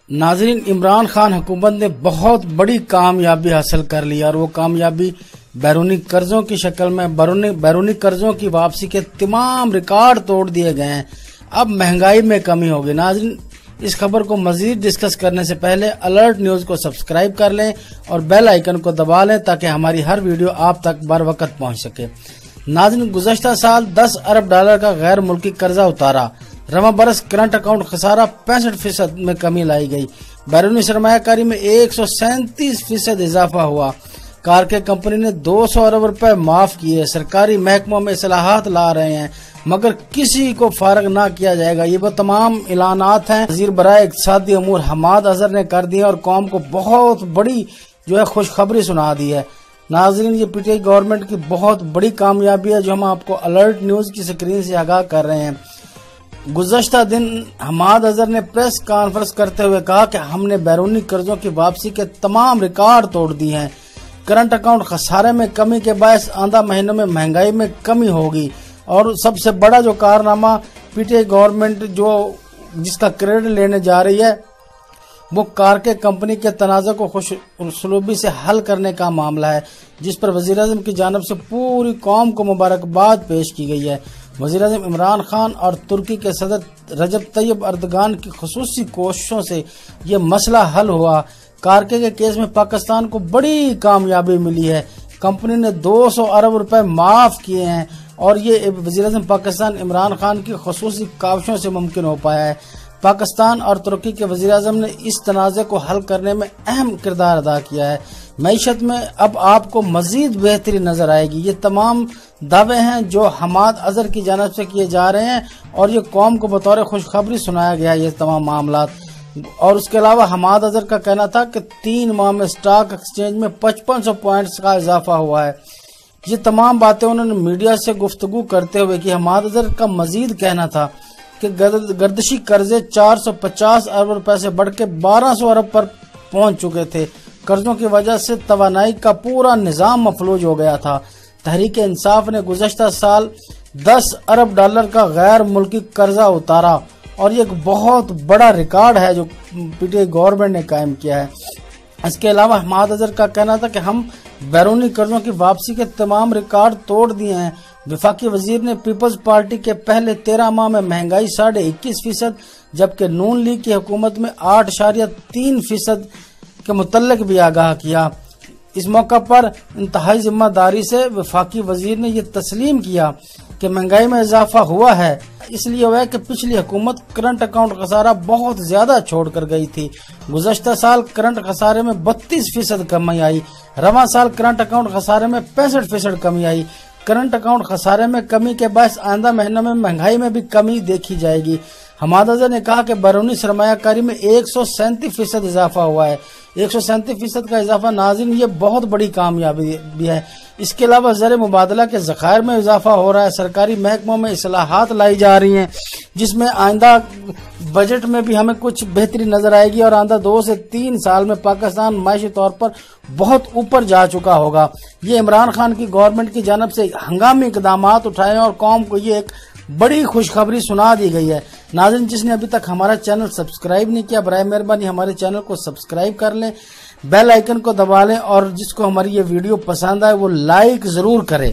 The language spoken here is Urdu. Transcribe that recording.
ناظرین، عمران خان حکومت نے بہت بڑی کامیابی حاصل کر لی اور وہ کامیابی بیرونی قرضوں کی شکل میں بیرونی قرضوں کی واپسی کے تمام ریکارڈ توڑ دیے گئے ہیں۔ اب مہنگائی میں کمی ہوگی۔ ناظرین، اس خبر کو مزید ڈسکس کرنے سے پہلے الرٹ نیوز کو سبسکرائب کر لیں اور بیل آئیکن کو دبا لیں تاکہ ہماری ہر ویڈیو آپ تک بر وقت پہنچ سکے۔ ناظرین، گزشتہ سال 10 ارب ڈالر کا غیر ملکی قرضہ اتارا۔ رواں برس کرنٹ اکاؤنٹ خسارہ 65% میں کمی لائی گئی۔ بیرونی سرمایہ کاری میں 137% اضافہ ہوا۔ کارکے کمپنی نے 200 ارب روپے معاف کیے۔ سرکاری محکموں میں اصلاحات لا رہے ہیں مگر کسی کو فارغ نہ کیا جائے گا۔ یہ وہ تمام اعلانات ہیں وزیر برائے اقتصادی امور حماد اظہر نے کر دی اور قوم کو بہت بڑی خوشخبری سنا دی ہے۔ ناظرین، یہ پی ٹی آئی گورنمنٹ کی بہت بڑی کامیابی ہے جو ہم آپ کو الرٹ نیوز کی سکرین سے آگاہ کر رہے ہیں۔ گزشتہ دن حماد اظہر نے پریس کانفرنس کرتے ہوئے کہا کہ ہم نے بیرونی قرضوں کی واپسی کے تمام ریکارڈ توڑ دیے ہیں۔ کرنٹ اکاؤنٹ خسارے میں کمی کے باعث آئندہ مہینوں میں مہنگائی میں کمی ہوگی اور سب سے بڑا جو کارنامہ پی ٹی آئی گورنمنٹ جس کا کریڈٹ لینے جا رہی ہے وہ کارکے کمپنی کے تنازع کو خوش اسلوبی سے حل کرنے کا معاملہ ہے، جس پر وزیر اعظم کی جانب سے پوری قوم کو مبارکباد پیش کی گئی ہے۔ وزیر اعظم عمران خان اور ترکی کے صدر رجب طیب اردگان کی خصوصی کوششوں سے یہ مسئلہ حل ہوا۔ کارکے کے کیس میں پاکستان کو بڑی کامیابی ملی ہے۔ کمپنی نے 200 ارب روپے معاف کیے ہیں اور یہ وزیر اعظم پاکستان عمران خان کی خصوصی کاوشوں سے ممکن ہو پایا ہے۔ پاکستان اور ترکی کے وزیر اعظم نے اس تنازع کو حل کرنے میں اہم کردار ادا کیا ہے۔ معیشت میں اب آپ کو مزید بہتری نظر آئے گی۔ یہ تمام دعوے ہیں جو حماد اظہر کی جانب سے کیے جا رہے ہیں اور یہ قوم کو بطور خوشخبری سنایا گیا ہے یہ تمام معاملات۔ اور اس کے علاوہ حماد اظہر کا کہنا تھا کہ 3 ماہ میں سٹاک ایکسچینج میں 5500 پوائنٹس کا اضافہ ہوا ہے۔ یہ تمام باتیں انہوں نے میڈیا سے گفتگو کرتے ہوئے کی۔ حماد اظہر کا مزید کہنا تھا کہ گردشی قرضے 450 ارب روپے سے بڑھ کے 1200 ارب پر پہنچ چکے تھے۔ قرضوں کی وجہ سے توانائی کا پورا نظام مفلوج ہو گیا تھا۔ تحریک انصاف نے گزشتہ سال 10 ارب ڈالر کا غیر ملکی قرضہ اتارا اور یہ ایک بہت بڑا ریکارڈ ہے جو پی ٹی آئی گورنمنٹ نے قائم کیا ہے۔ اس کے علاوہ حماد اظہر کا کہنا تھا کہ ہم بیرونی قرضوں کی واپسی کے تمام ریکارڈ توڑ دیے ہیں۔ وفاقی وزیر نے پیپلز پارٹی کے پہلے 13 ماہ میں مہنگائی 21.5% جبکہ نون لیگ کی حکومت میں 8.3% کے متعلق بھی آگاہ کیا۔ اس موقع پر انتہائی ذمہ داری سے وفاقی وزیر نے یہ تسلیم کیا کہ مہنگائی میں اضافہ ہوا ہے، اس لیے ہوا ہے کہ پچھلی حکومت کرنٹ اکاؤنٹ خسارہ بہت زیادہ چھوڑ کر گئی تھی۔ گزشتہ سال کرنٹ خسارے میں 32% کمی آئی۔ رواں سال کرنٹ اکاؤنٹ خسارے میں 65% کمی آئی۔ کرنٹ اکاؤنٹ خسارے میں کمی کے باعث آئندہ مہینوں میں مہنگائی میں بھی کمی دیکھی جائے گی۔ حماد اظہر نے کہا کہ بیرونی سرمایہ کاری میں 137% اضافہ ہوا ہے۔ 137% کا اضافہ ناظرین یہ بہت بڑی کامیابی بھی ہے۔ اس کے علاوہ زر مبادلہ کے ذخائر میں اضافہ ہو رہا ہے۔ سرکاری محکموں میں اصلاحات لائی جا رہی ہیں جس میں آئندہ بجٹ میں بھی ہمیں کچھ بہتری نظر آئے گی اور آئندہ 2 سے 3 سال میں پاکستان معاشی طور پر بہت اوپر جا چکا ہوگا۔ یہ عمران خان کی گورنمنٹ کی جانب سے ہنگامی اقدامات اٹھائے ہیں اور قوم کو یہ ایک بڑی خوشخبری سنا دی گئی ہے۔ ناظرین، جس نے ابھی تک ہمارا چینل سبسکرائب نہیں کیا برائے مہربانی ہمارے چینل کو سبسکرائب کر لیں، بیل آئیکن کو دبا لیں اور جس کو ہماری یہ ویڈیو پسند آئے وہ لائک ضرور کرے۔